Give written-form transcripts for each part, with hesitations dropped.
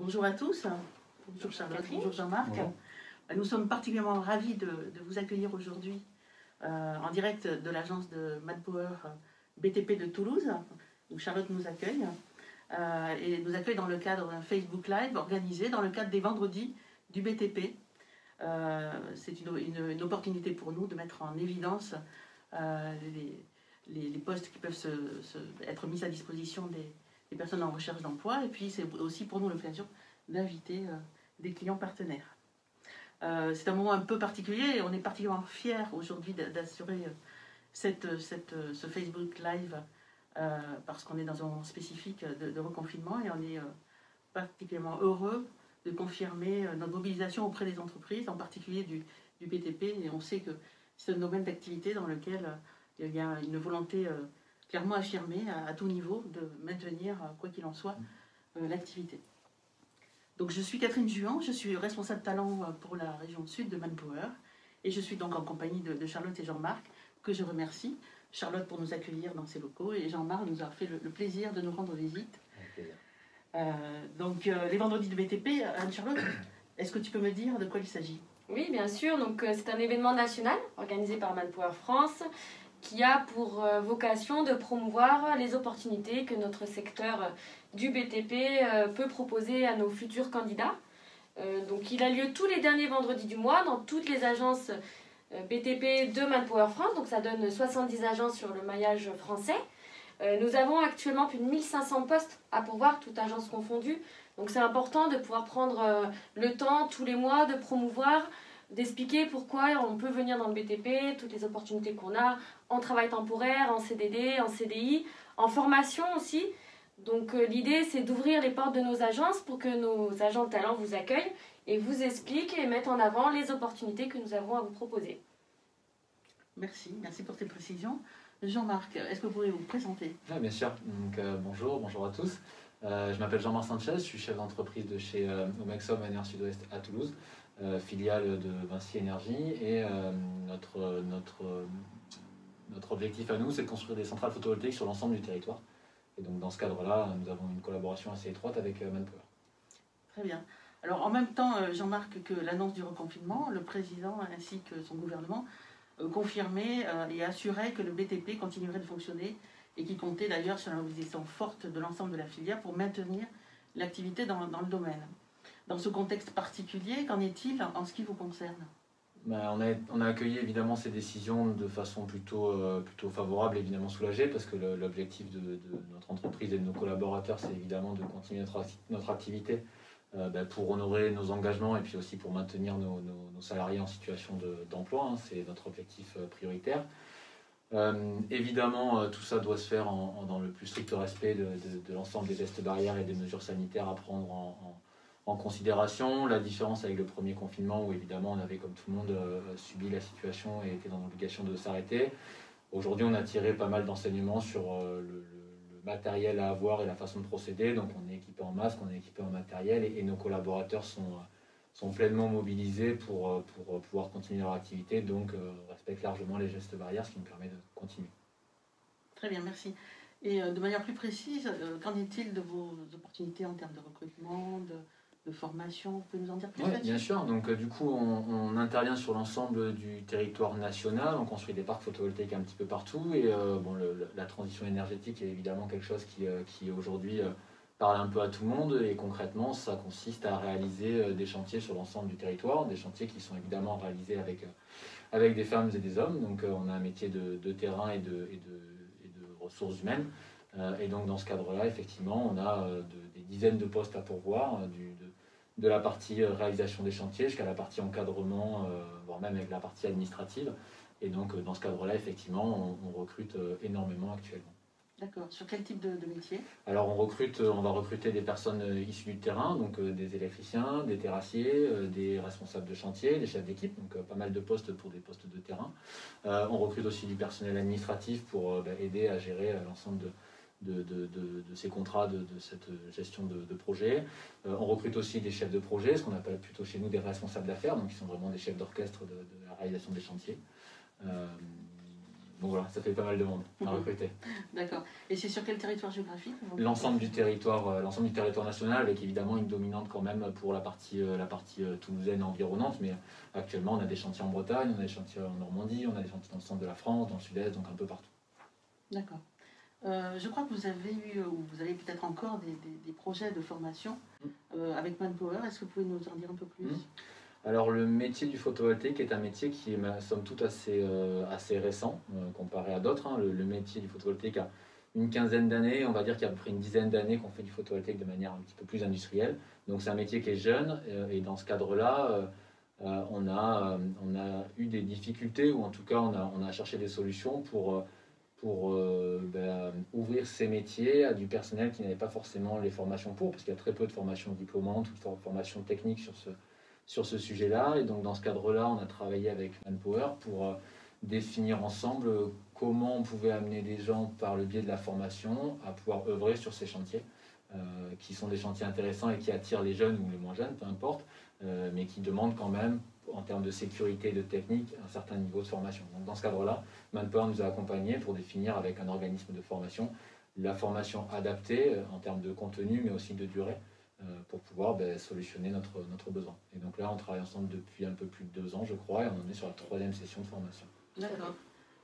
Bonjour à tous, bonjour Charlotte, Catherine. bonjour Jean-Marc. Bonjour. Nous sommes particulièrement ravis de vous accueillir aujourd'hui en direct de l'agence de Manpower BTP de Toulouse, où Charlotte nous accueille. Et nous accueille dans le cadre d'un Facebook Live organisé dans le cadre des vendredis du BTP. C'est une opportunité pour nous de mettre en évidence les postes qui peuvent être mis à disposition des personnes en recherche d'emploi. Et puis c'est aussi pour nous l'occasion d'inviter des clients partenaires. C'est un moment un peu particulier et on est particulièrement fiers aujourd'hui d'assurer ce Facebook Live parce qu'on est dans un moment spécifique de reconfinement et on est particulièrement heureux de confirmer notre mobilisation auprès des entreprises, en particulier du BTP. Et on sait que c'est un domaine d'activité dans lequel il y a une volonté clairement affirmée à tout niveau de maintenir, quoi qu'il en soit, l'activité. Donc je suis Catherine Juan, je suis responsable talent pour la région sud de Manpower et je suis donc en compagnie de Charlotte et Jean-Marc, que je remercie. Charlotte pour nous accueillir dans ses locaux et Jean-Marc nous a fait le plaisir de nous rendre visite. Donc les vendredis de BTP, Anne-Charlotte, est-ce que tu peux me dire de quoi il s'agit? Oui, bien sûr. Donc, c'est un événement national organisé par Manpower France qui a pour vocation de promouvoir les opportunités que notre secteur du BTP peut proposer à nos futurs candidats. Donc, il a lieu tous les derniers vendredis du mois dans toutes les agences BTP de Manpower France. Donc, ça donne 70 agences sur le maillage français. Nous avons actuellement plus de 1500 postes à pourvoir, toutes agences confondues. Donc c'est important de pouvoir prendre le temps tous les mois de promouvoir, d'expliquer pourquoi on peut venir dans le BTP, toutes les opportunités qu'on a en travail temporaire, en CDD, en CDI, en formation aussi. Donc l'idée c'est d'ouvrir les portes de nos agences pour que nos agents de talent vous accueillent et vous expliquent et mettent en avant les opportunités que nous avons à vous proposer. Merci pour tes précisions. Jean-Marc, est-ce que vous pourriez vous présenter? Oui, bien sûr. Donc, bonjour à tous. Je m'appelle Jean-Marc Sanchez, je suis chef d'entreprise de chez Omexom Énergie Sud-Ouest à Toulouse, filiale de Vinci Énergie. Et notre objectif à nous, c'est de construire des centrales photovoltaïques sur l'ensemble du territoire. Et donc dans ce cadre-là, nous avons une collaboration assez étroite avec Manpower. Très bien. Alors en même temps, Jean-Marc, que l'annonce du reconfinement, le président ainsi que son gouvernement confirmait et assurait que le BTP continuerait de fonctionner et qui comptait d'ailleurs sur la mobilisation forte de l'ensemble de la filière pour maintenir l'activité dans le domaine. Dans ce contexte particulier, qu'en est-il en ce qui vous concerne? On a accueilli évidemment ces décisions de façon plutôt favorable, évidemment soulagée, parce que l'objectif de notre entreprise et de nos collaborateurs, c'est évidemment de continuer notre activité pour honorer nos engagements et puis aussi pour maintenir nos salariés en situation d'emploi. C'est notre objectif prioritaire. Évidemment, tout ça doit se faire dans le plus strict respect de l'ensemble des gestes barrières et des mesures sanitaires à prendre en considération. La différence avec le premier confinement où évidemment on avait comme tout le monde subi la situation et était dans l'obligation de s'arrêter. Aujourd'hui on a tiré pas mal d'enseignements sur le matériel à avoir et la façon de procéder. Donc on est équipé en masque, on est équipé en matériel et nos collaborateurs sont pleinement mobilisés pour pouvoir continuer leur activité, donc respectent largement les gestes barrières, ce qui nous permet de continuer. Très bien, merci. Et de manière plus précise, qu'en est-il de vos opportunités en termes de recrutement, de formation? Vous pouvez nous en dire plus? Oui, bien sûr. Donc du coup, on intervient sur l'ensemble du territoire national, on construit des parcs photovoltaïques un petit peu partout, et la transition énergétique est évidemment quelque chose qui aujourd'hui parle un peu à tout le monde, et concrètement, ça consiste à réaliser des chantiers sur l'ensemble du territoire, des chantiers qui sont évidemment réalisés avec des femmes et des hommes. Donc on a un métier de terrain et de ressources humaines. Et donc dans ce cadre-là, effectivement, on a des dizaines de postes à pourvoir, de la partie réalisation des chantiers jusqu'à la partie encadrement, voire même avec la partie administrative. Et donc dans ce cadre-là, effectivement, on recrute énormément actuellement. D'accord. Sur quel type de métier? Alors on va recruter des personnes issues du terrain, donc des électriciens, des terrassiers, des responsables de chantier, des chefs d'équipe, donc pas mal de postes pour des postes de terrain. On recrute aussi du personnel administratif pour aider à gérer l'ensemble de ces contrats, de cette gestion de projet. On recrute aussi des chefs de projet, ce qu'on appelle plutôt chez nous des responsables d'affaires, donc qui sont vraiment des chefs d'orchestre de la réalisation des chantiers. Donc voilà, ça fait pas mal de monde à recruter. D'accord. Et c'est sur quel territoire géographique? L'ensemble du territoire national, avec évidemment une dominante quand même pour la partie toulousaine environnante, mais actuellement on a des chantiers en Bretagne, on a des chantiers en Normandie, on a des chantiers dans le centre de la France, dans le sud-est, donc un peu partout. D'accord. Je crois que vous avez eu, ou vous avez peut-être encore des projets de formation avec Manpower. Est-ce que vous pouvez nous en dire un peu plus? Alors le métier du photovoltaïque est un métier qui est somme toute assez récent comparé à d'autres. Le métier du photovoltaïque a une quinzaine d'années, on va dire qu'il y a à peu près une dizaine d'années qu'on fait du photovoltaïque de manière un petit peu plus industrielle. Donc c'est un métier qui est jeune et dans ce cadre-là, on a eu des difficultés ou en tout cas on a cherché des solutions pour ouvrir ces métiers à du personnel qui n'avait pas forcément les formations pour, parce qu'il y a très peu de formations diplômantes ou de formations techniques sur ce sujet-là. Et donc dans ce cadre-là, on a travaillé avec Manpower pour définir ensemble comment on pouvait amener des gens par le biais de la formation à pouvoir œuvrer sur ces chantiers, qui sont des chantiers intéressants et qui attirent les jeunes ou les moins jeunes, peu importe, mais qui demandent quand même, en termes de sécurité et de technique, un certain niveau de formation. Donc dans ce cadre-là, Manpower nous a accompagnés pour définir avec un organisme de formation la formation adaptée en termes de contenu, mais aussi de durée, pour pouvoir solutionner notre besoin. Et donc là, on travaille ensemble depuis un peu plus de 2 ans, je crois, et on en est sur la 3e session de formation. D'accord.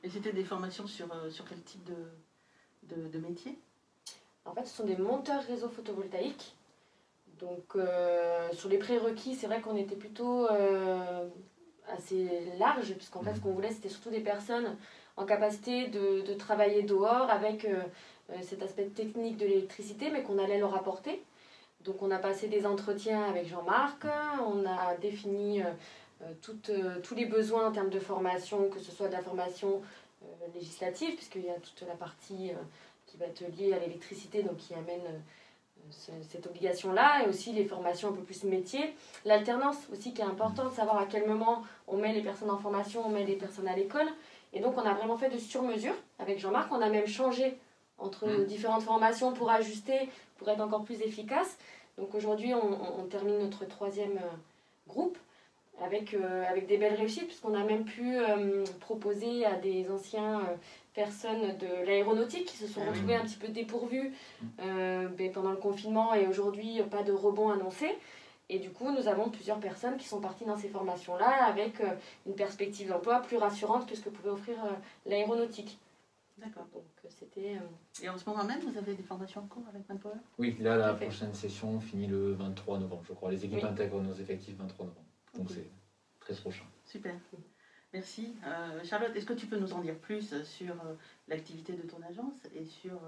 Et c'était des formations sur quel type de métier? En fait, ce sont des monteurs réseau photovoltaïque. Donc, sur les prérequis, c'est vrai qu'on était plutôt assez large, puisqu'en fait, ce qu'on voulait, c'était surtout des personnes en capacité de travailler dehors avec cet aspect technique de l'électricité, mais qu'on allait leur apporter. Donc, on a passé des entretiens avec Jean-Marc, on a défini tous les besoins en termes de formation, que ce soit de la formation législative, puisqu'il y a toute la partie qui va être liée à l'électricité, donc qui amène cette obligation-là, et aussi les formations un peu plus métiers. L'alternance aussi qui est importante, savoir à quel moment on met les personnes en formation, on met les personnes à l'école. Et donc on a vraiment fait de sur-mesure avec Jean-Marc, on a même changé entre différentes formations pour ajuster, pour être encore plus efficace. Donc aujourd'hui on termine notre 3e groupe avec des belles réussites, puisqu'on a même pu proposer à des anciens personnes de l'aéronautique qui se sont retrouvées un petit peu dépourvues pendant le confinement, et aujourd'hui pas de rebond annoncé. Et du coup, nous avons plusieurs personnes qui sont parties dans ces formations-là avec une perspective d'emploi plus rassurante que ce que pouvait offrir l'aéronautique. D'accord. Donc c'était... Et en ce moment même, vous avez des formations en cours avec Manpower? Oui, là, la prochaine session finit le 23 novembre, je crois. Les équipes intègrent nos effectifs 23 novembre. Donc c'est très prochain. Super. Merci. Charlotte, est-ce que tu peux nous en dire plus sur l'activité de ton agence et sur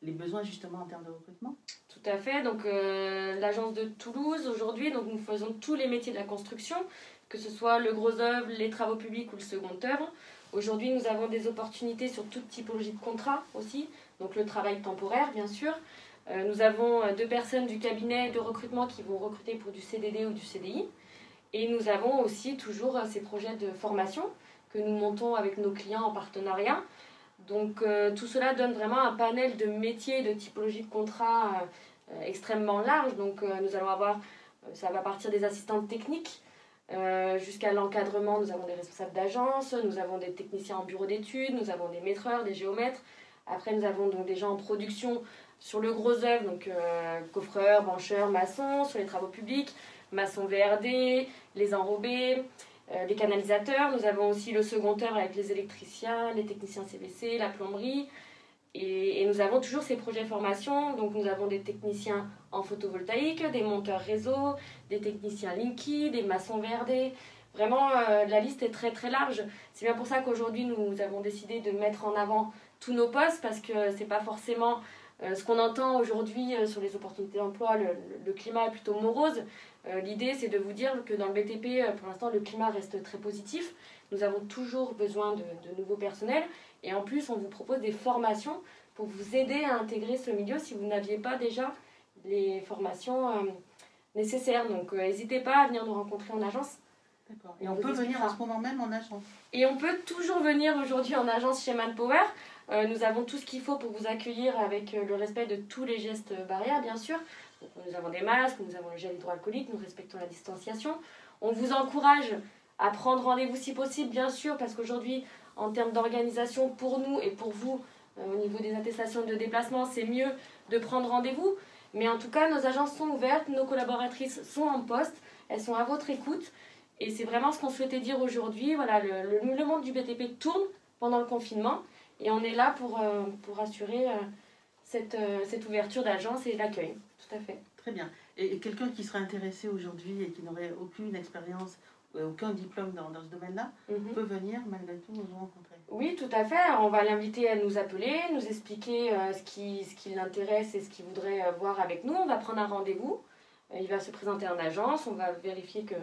les besoins justement en termes de recrutement? Tout à fait. Donc l'agence de Toulouse, aujourd'hui, donc nous faisons tous les métiers de la construction, que ce soit le gros œuvre, les travaux publics ou le second œuvre. Aujourd'hui, nous avons des opportunités sur toute typologie de contrat aussi, donc le travail temporaire, bien sûr. Nous avons 2 personnes du cabinet de recrutement qui vont recruter pour du CDD ou du CDI. Et nous avons aussi toujours ces projets de formation que nous montons avec nos clients en partenariat. Donc tout cela donne vraiment un panel de métiers, de typologies de contrats extrêmement large. Donc nous allons avoir, ça va partir des assistantes techniques jusqu'à l'encadrement. Nous avons des responsables d'agence, nous avons des techniciens en bureau d'études, nous avons des maîtreurs, des géomètres. Après nous avons donc des gens en production sur le gros œuvre, donc coffreurs, brancheurs, maçons, sur les travaux publics, maçons VRD, les enrobés, les canalisateurs. Nous avons aussi le second œuvre avec les électriciens, les techniciens CVC, la plomberie. Et nous avons toujours ces projets de formation. Donc nous avons des techniciens en photovoltaïque, des monteurs réseau, des techniciens Linky, des maçons VRD. Vraiment, la liste est très très large. C'est bien pour ça qu'aujourd'hui nous avons décidé de mettre en avant tous nos postes, parce que c'est pas forcément ce qu'on entend aujourd'hui sur les opportunités d'emploi. Le climat est plutôt morose. L'idée, c'est de vous dire que dans le BTP, pour l'instant, le climat reste très positif. Nous avons toujours besoin de nouveaux personnels. Et en plus, on vous propose des formations pour vous aider à intégrer ce milieu si vous n'aviez pas déjà les formations nécessaires. Donc, n'hésitez pas à venir nous rencontrer en agence. D'accord. Et on peut venir en ce moment même en agence? Et on peut toujours venir aujourd'hui en agence chez Manpower. Nous avons tout ce qu'il faut pour vous accueillir avec le respect de tous les gestes barrières, bien sûr. Donc, nous avons des masques, nous avons le gel hydroalcoolique, nous respectons la distanciation. On vous encourage à prendre rendez-vous si possible, bien sûr, parce qu'aujourd'hui, en termes d'organisation pour nous et pour vous, au niveau des attestations de déplacement, c'est mieux de prendre rendez-vous. Mais en tout cas, nos agences sont ouvertes, nos collaboratrices sont en poste, elles sont à votre écoute. Et c'est vraiment ce qu'on souhaitait dire aujourd'hui. Voilà, le monde du BTP tourne pendant le confinement et on est là pour assurer cette ouverture d'agence et l'accueil. Tout à fait. Très bien. Et quelqu'un qui serait intéressé aujourd'hui et qui n'aurait aucune expérience, aucun diplôme dans ce domaine-là, peut venir malgré tout nous rencontrer. Oui, tout à fait. On va l'inviter à nous appeler, nous expliquer ce qui l'intéresse et ce qu'il voudrait voir avec nous. On va prendre un rendez-vous. Il va se présenter en agence. On va vérifier que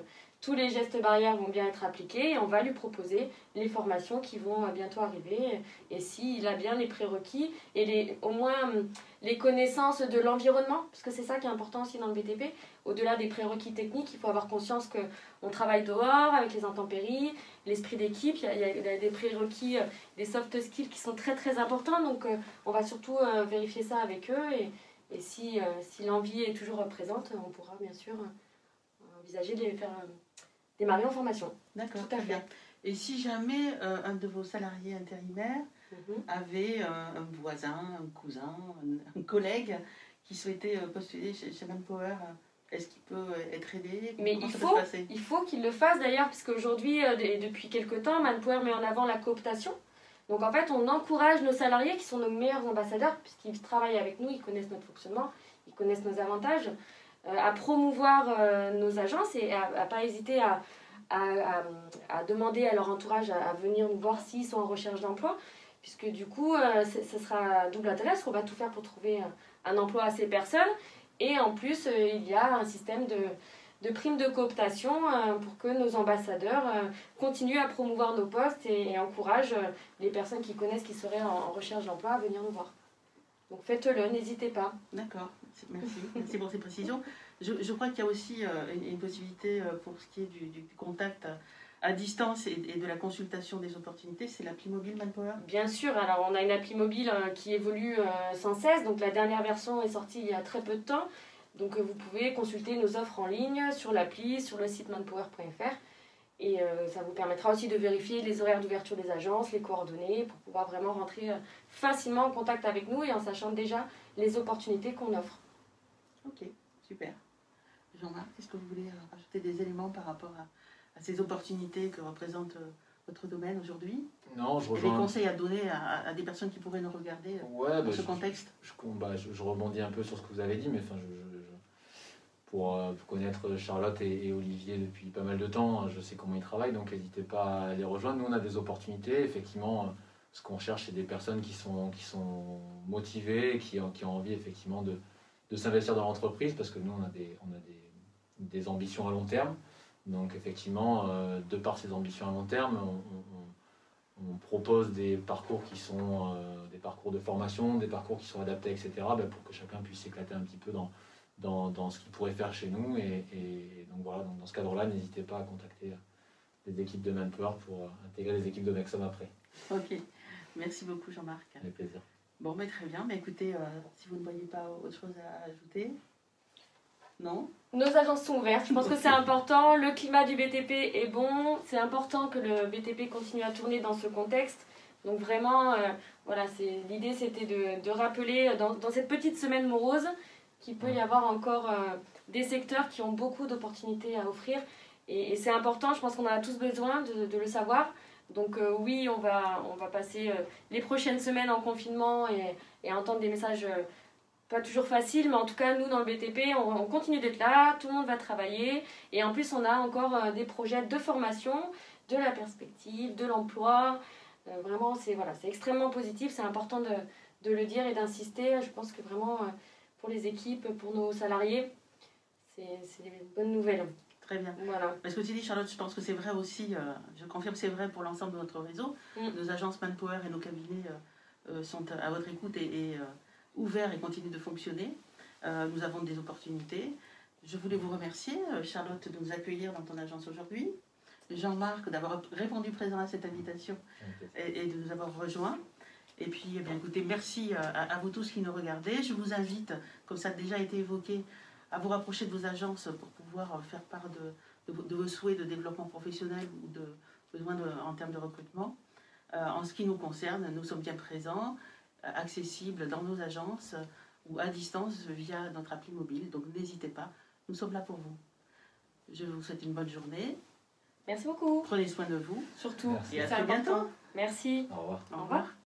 tous les gestes barrières vont bien être appliqués et on va lui proposer les formations qui vont bientôt arriver. Et s'il a bien les prérequis et au moins les connaissances de l'environnement, parce que c'est ça qui est important aussi dans le BTP. Au-delà des prérequis techniques, il faut avoir conscience qu'on travaille dehors avec les intempéries, l'esprit d'équipe. Il y a des prérequis, des soft skills qui sont très très importants. Donc on va surtout vérifier ça avec eux. Et si l'envie est toujours présente, on pourra bien sûr envisager de les faire démarrer en formation. D'accord, tout à fait. Bien. Et si jamais un de vos salariés intérimaires avait un voisin, un cousin, un collègue qui souhaitait postuler chez Manpower, est-ce qu'il peut être aidé? Mais il faut qu'il le fasse d'ailleurs, puisque aujourd'hui, depuis quelques temps, Manpower met en avant la cooptation. Donc en fait, on encourage nos salariés, qui sont nos meilleurs ambassadeurs, puisqu'ils travaillent avec nous, ils connaissent notre fonctionnement, ils connaissent nos avantages, à promouvoir nos agences et à ne pas hésiter à demander à leur entourage à venir nous voir s'ils sont en recherche d'emploi, puisque du coup, ce sera double intérêt, parce qu'on va tout faire pour trouver un emploi à ces personnes. Et en plus, il y a un système de primes de cooptation pour que nos ambassadeurs continuent à promouvoir nos postes et encouragent les personnes qui connaissent, qui seraient en recherche d'emploi, à venir nous voir. Donc faites-le, n'hésitez pas. D'accord, merci pour ces précisions. Je crois qu'il y a aussi une possibilité pour ce qui est du contact à distance et de la consultation des opportunités, c'est l'appli mobile Manpower. Bien sûr, alors on a une appli mobile qui évolue sans cesse, donc la dernière version est sortie il y a très peu de temps. Donc vous pouvez consulter nos offres en ligne sur l'appli, sur le site manpower.fr. Et ça vous permettra aussi de vérifier les horaires d'ouverture des agences, les coordonnées, pour pouvoir vraiment rentrer facilement en contact avec nous et en sachant déjà les opportunités qu'on offre. Ok, super. Jean-Marc, est-ce que vous voulez rajouter des éléments par rapport à ces opportunités que représente votre domaine aujourd'hui? Non, je rejoins. Et des conseils à donner à des personnes qui pourraient nous regarder dans ce contexte? Je rebondis un peu sur ce que vous avez dit, mais pour connaître Charlotte et Olivier depuis pas mal de temps, je sais comment ils travaillent, donc n'hésitez pas à les rejoindre. Nous, on a des opportunités. Effectivement, ce qu'on recherche, c'est des personnes qui sont motivées, qui ont envie effectivement de s'investir dans l'entreprise, parce que nous, on a des ambitions à long terme. Donc effectivement, de par ces ambitions à long terme, on propose des parcours qui sont des parcours de formation, des parcours qui sont adaptés, etc., pour que chacun puisse s'éclater un petit peu dans ce qu'il pourrait faire chez nous. Et donc voilà, dans ce cadre-là, n'hésitez pas à contacter les équipes de Manpower pour intégrer les équipes de Maxom après. Ok, merci beaucoup Jean-Marc. Avec plaisir. Bon, mais très bien. Mais écoutez, si vous ne voyez pas autre chose à ajouter, non? Nos agences sont ouvertes, je pense que c'est important. Le climat du BTP est bon. C'est important que le BTP continue à tourner dans ce contexte. Donc vraiment, voilà, l'idée c'était de rappeler dans cette petite semaine morose qu'il peut y avoir encore des secteurs qui ont beaucoup d'opportunités à offrir. Et c'est important, je pense qu'on en a tous besoin de le savoir. Donc oui, on va passer les prochaines semaines en confinement et à entendre des messages pas toujours faciles, mais en tout cas, nous, dans le BTP, on continue d'être là, tout le monde va travailler. Et en plus, on a encore des projets de formation, de la perspective, de l'emploi. Vraiment, c'est extrêmement positif, c'est important de le dire et d'insister. Je pense que vraiment, pour les équipes, pour nos salariés, c'est des bonnes nouvelles. Très bien. Voilà. Parce que tu dis, Charlotte, je pense que c'est vrai aussi, je confirme que c'est vrai pour l'ensemble de notre réseau. Nos agences Manpower et nos cabinets sont à votre écoute et ouverts et continuent de fonctionner. Nous avons des opportunités. Je voulais vous remercier, Charlotte, de nous accueillir dans ton agence aujourd'hui. Jean-Marc, d'avoir répondu présent à cette invitation et de nous avoir rejoints. Et puis, eh bien, écoutez, merci à vous tous qui nous regardez. Je vous invite, comme ça a déjà été évoqué, à vous rapprocher de vos agences pour pouvoir faire part de vos souhaits de développement professionnel ou de besoins en termes de recrutement. En ce qui nous concerne, nous sommes bien présents, accessibles dans nos agences ou à distance via notre appli mobile. Donc n'hésitez pas, nous sommes là pour vous. Je vous souhaite une bonne journée. Merci beaucoup. Prenez soin de vous. Surtout, Merci. Et à c'est très bientôt. important. Merci. Au revoir. Au revoir.